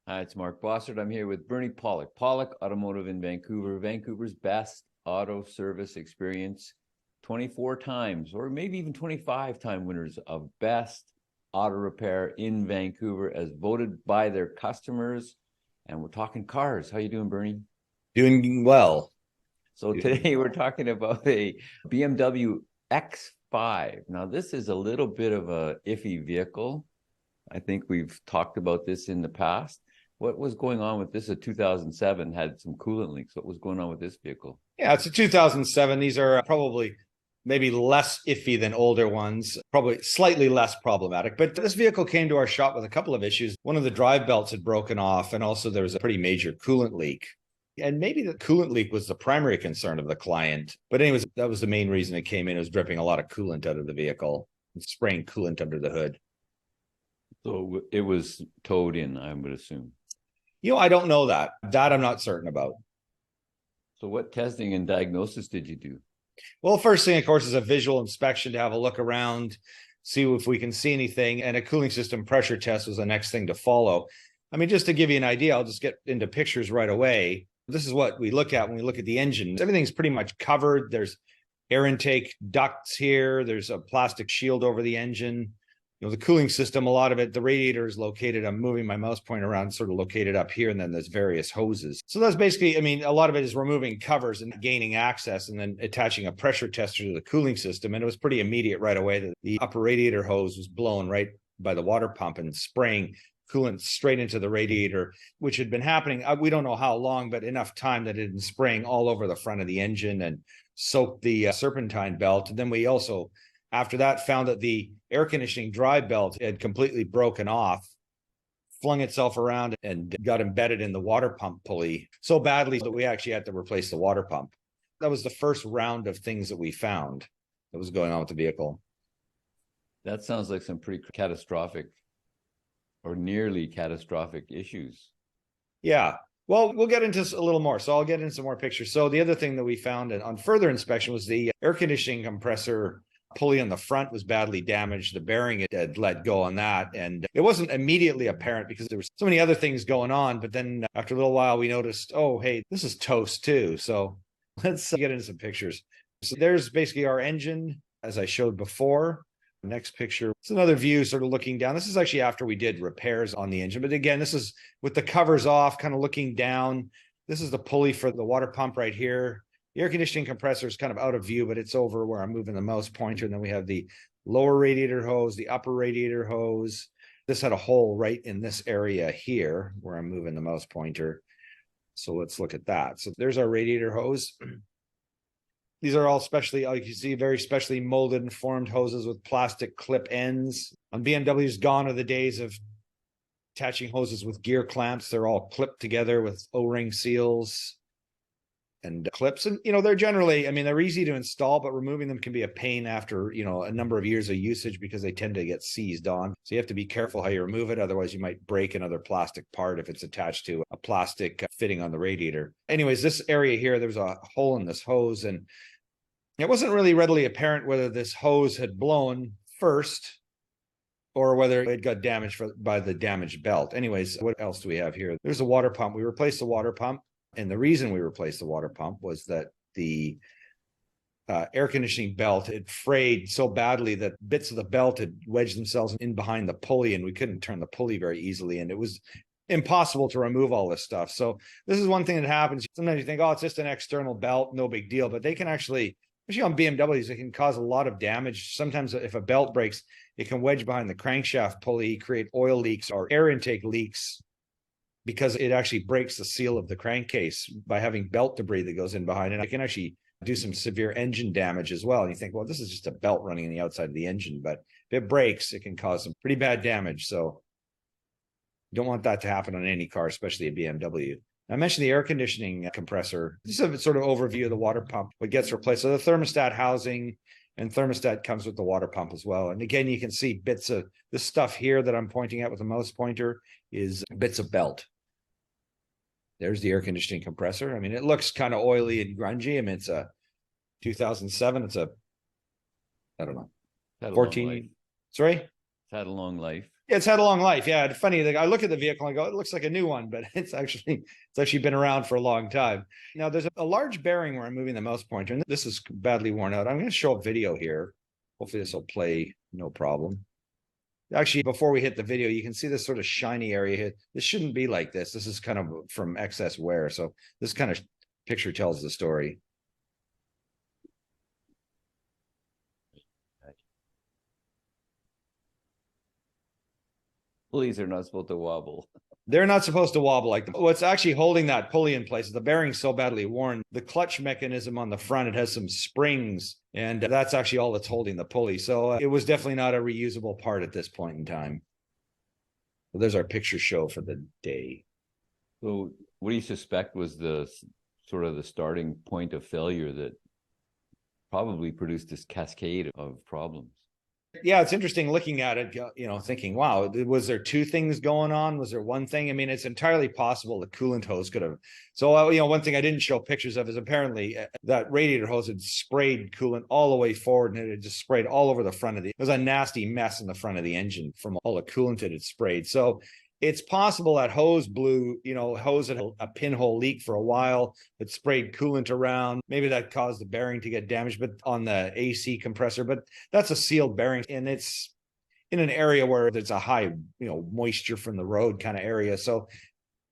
Hi, it's Mark Bossert. I'm here with Bernie Pawlik. Pawlik Automotive in Vancouver, Vancouver's best auto service experience. 24 times, or maybe even 25-time winners of best auto repair in Vancouver as voted by their customers. And we're talking cars. How you doing, Bernie? Doing well. So today we're talking about a BMW X5. Now, this is a little bit of a iffy vehicle. I think we've talked about this in the past. What was going on with this? A 2007 had some coolant leaks. What was going on with this vehicle? Yeah, it's a 2007. These are probably maybe less iffy than older ones, probably slightly less problematic. But this vehicle came to our shop with a couple of issues. One of the drive belts had broken off, and also there was a pretty major coolant leak. And maybe the coolant leak was the primary concern of the client. But anyways, that was the main reason it came in. It was dripping a lot of coolant out of the vehicle, spraying coolant under the hood. So it was towed in, I would assume. I don't know that. That I'm not certain about. So what testing and diagnosis did you do? Well, first thing, of course, is a visual inspection to have a look around, see if we can see anything. And a cooling system pressure test was the next thing to follow. I mean, just to give you an idea, I'll just get into pictures right away. This is what we look at when we look at the engine. Everything's pretty much covered. There's air intake ducts here. There's a plastic shield over the engine. The cooling system, a lot of it, the radiator is located. I'm moving my mouse pointer around, sort of located up here, and then there's various hoses. So that's basically, a lot of it is removing covers and gaining access and then attaching a pressure tester to the cooling system. And it was pretty immediate right away that the upper radiator hose was blown right by the water pump and spraying coolant straight into the radiator, which had been happening. We don't know how long, but enough time that it had been spraying all over the front of the engine and soaked the serpentine belt. And then we also, after that, found that the air conditioning drive belt had completely broken off, flung itself around, and got embedded in the water pump pulley so badly that we actually had to replace the water pump. That was the first round of things that we found that was going on with the vehicle. That sounds like some pretty catastrophic or nearly catastrophic issues. Yeah. Well, we'll get into a little more. So I'll get into some more pictures. So the other thing that we found on further inspection was the air conditioning compressor pulley on the front was badly damaged. The bearing had let go on that. And it wasn't immediately apparent because there was so many other things going on. But then after a little while, we noticed, oh, hey, this is toast too. So let's get into some pictures. So there's basically our engine, as I showed before. Next picture. It's another view sort of looking down. This is actually after we did repairs on the engine. But again, this is with the covers off, kind of looking down. This is the pulley for the water pump right here. The air conditioning compressor is kind of out of view, but it's over where I'm moving the mouse pointer. And then we have the lower radiator hose, the upper radiator hose. This had a hole right in this area here where I'm moving the mouse pointer. So let's look at that. So there's our radiator hose. These are all specially, like you see, very specially molded and formed hoses with plastic clip ends. On BMWs, gone are the days of attaching hoses with gear clamps. They're all clipped together with O-ring seals and clips. And, they're generally, they're easy to install, but removing them can be a pain after, a number of years of usage because they tend to get seized on. So you have to be careful how you remove it. Otherwise, you might break another plastic part if it's attached to a plastic fitting on the radiator. Anyways, this area here, there's a hole in this hose, and it wasn't really readily apparent whether this hose had blown first or whether it got damaged by the damaged belt. Anyways, what else do we have here? There's a water pump. We replaced the water pump. And the reason we replaced the water pump was that the air conditioning belt had frayed so badly that bits of the belt had wedged themselves in behind the pulley, and we couldn't turn the pulley very easily. And it was impossible to remove all this stuff. So this is one thing that happens. Sometimes you think, oh, it's just an external belt, no big deal. But they can actually, especially on BMWs, it can cause a lot of damage. Sometimes if a belt breaks, it can wedge behind the crankshaft pulley, create oil leaks or air intake leaks, because it actually breaks the seal of the crankcase by having belt debris that goes in behind it. It can actually do some severe engine damage as well. And you think, well, this is just a belt running in the outside of the engine. But if it breaks, it can cause some pretty bad damage. So you don't want that to happen on any car, especially a BMW. I mentioned the air conditioning compressor. This is a sort of overview of the water pump, what gets replaced. So the thermostat housing and thermostat comes with the water pump as well. And again, you can see bits of this stuff here that I'm pointing at with the mouse pointer is bits of belt. There's the air conditioning compressor. It looks kind of oily and grungy. It's a 2007. It's a, I don't know, 14. Sorry? It's had a long life. It's had a long life. Yeah, it's funny. I look at the vehicle and I go, it looks like a new one, but it's actually been around for a long time. Now there's a large bearing where I'm moving the mouse pointer, and this is badly worn out. I'm going to show a video here. Hopefully this will play no problem. Actually, before we hit the video, you can see this sort of shiny area here. This shouldn't be like this. This is kind of from excess wear. So this kind of picture tells the story. Pulleys are not supposed to wobble. They're not supposed to wobble like that. What's actually holding that pulley in place is the bearing's so badly worn. The clutch mechanism on the front, it has some springs, and that's actually all that's holding the pulley. So it was definitely not a reusable part at this point in time. Well, there's our picture show for the day. So what do you suspect was the sort of the starting point of failure that probably produced this cascade of problems? Yeah, it's interesting looking at it, thinking, wow, was there two things going on? Was there one thing? I mean, it's entirely possible the coolant hose could have. So, one thing I didn't show pictures of is apparently that radiator hose had sprayed coolant all the way forward, and it had just sprayed all over the front of it was a nasty mess in the front of the engine from all the coolant it had sprayed. So it's possible that hose blew, hose had a pinhole leak for a while. It sprayed coolant around. Maybe that caused the bearing to get damaged, but on the AC compressor, but that's a sealed bearing and it's in an area where there's a high, moisture from the road kind of area. So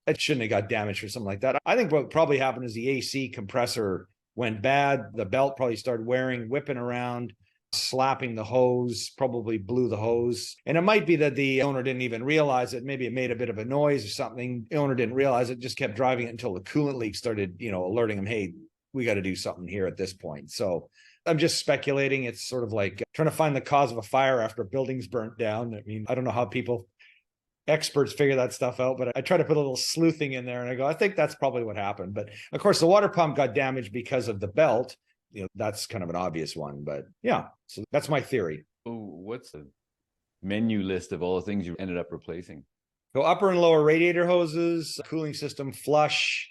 it shouldn't have got damaged or something like that. I think what probably happened is the AC compressor went bad. The belt probably started wearing, whipping around, slapping the hose, probably blew the hose. And it might be that the owner didn't even realize it. Maybe it made a bit of a noise or something. The owner didn't realize it, just kept driving it until the coolant leak started, alerting him, hey, we got to do something here at this point. So I'm just speculating. It's sort of like trying to find the cause of a fire after a building's burnt down. I mean, I don't know how experts figure that stuff out, but I try to put a little sleuthing in there and I go, I think that's probably what happened. But of course, the water pump got damaged because of the belt. That's kind of an obvious one, but yeah, so that's my theory. Oh, what's the menu list of all the things you ended up replacing? So upper and lower radiator hoses, cooling system flush,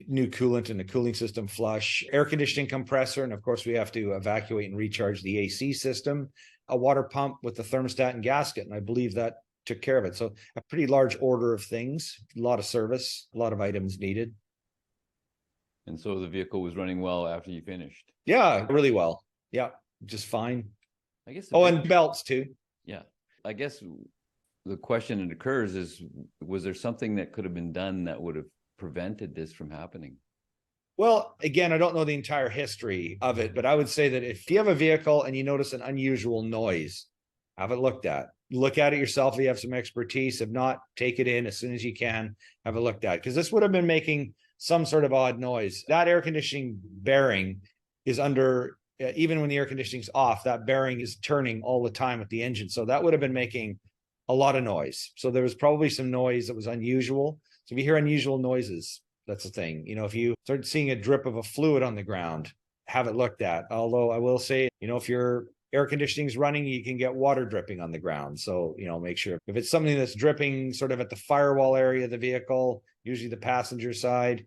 new coolant in the cooling system flush, air conditioning compressor, and of course we have to evacuate and recharge the AC system, a water pump with the thermostat and gasket, and I believe that took care of it. So a pretty large order of things, a lot of service, a lot of items needed. And so the vehicle was running well after you finished? Yeah, really well. Yeah, just fine. I guess. And belts too. Yeah. I guess the question that occurs is, was there something that could have been done that would have prevented this from happening? Well, again, I don't know the entire history of it, but I would say that if you have a vehicle and you notice an unusual noise, have it looked at. Look at it yourself if you have some expertise. If not, take it in as soon as you can, have it looked at. Because this would have been making some sort of odd noise. That air conditioning bearing is under, even when the air conditioning's off, that bearing is turning all the time with the engine. So that would have been making a lot of noise. So there was probably some noise that was unusual. So if you hear unusual noises, that's the thing. If you start seeing a drip of a fluid on the ground, have it looked at. Although I will say, if your air conditioning is running, you can get water dripping on the ground. So, make sure if it's something that's dripping sort of at the firewall area of the vehicle, usually the passenger side,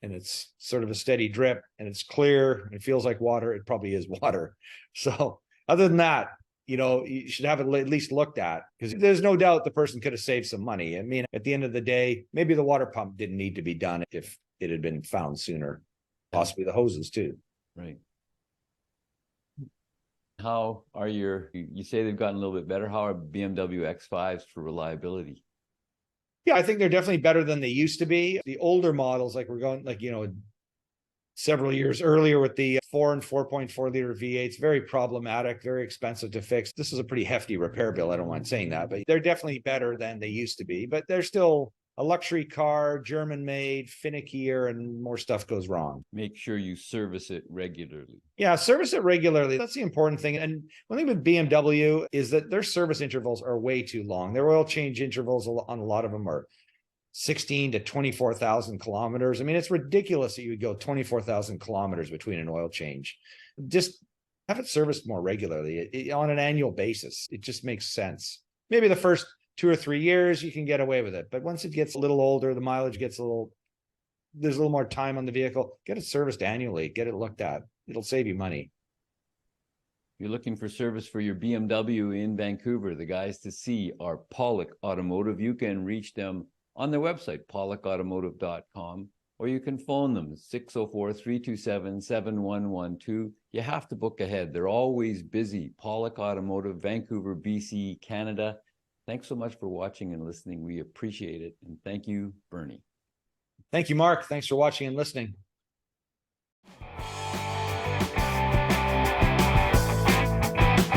and it's sort of a steady drip and it's clear and it feels like water, it probably is water. So other than that, you should have it at least looked at, because there's no doubt the person could have saved some money. I mean, at the end of the day, maybe the water pump didn't need to be done if it had been found sooner, possibly the hoses too. Right. How are you say they've gotten a little bit better. How are BMW X5s for reliability? Yeah, I think they're definitely better than they used to be. The older models, like we're going, several years earlier with the 4 and 4.4 liter V8s, very problematic, very expensive to fix. This is a pretty hefty repair bill. I don't mind saying that, but they're definitely better than they used to be. But they're still a luxury car, German made, finickier, and more stuff goes wrong. Make sure you service it regularly. Yeah, service it regularly. That's the important thing. And one thing with BMW is that their service intervals are way too long. Their oil change intervals on a lot of them are 16 to 24,000 kilometers. I mean, it's ridiculous that you would go 24,000 kilometers between an oil change. Just have it serviced more regularly on an annual basis. It just makes sense. Maybe the first 2 or 3 years, you can get away with it. But once it gets a little older, the mileage gets there's a little more time on the vehicle, get it serviced annually, get it looked at. It'll save you money. If you're looking for service for your BMW in Vancouver, the guys to see are Pawlik Automotive. You can reach them on their website, pawlikautomotive.com, or you can phone them 604-327-7112. You have to book ahead. They're always busy. Pawlik Automotive, Vancouver, BC, Canada. Thanks so much for watching and listening. We appreciate it. And thank you, Bernie. Thank you, Mark. Thanks for watching and listening.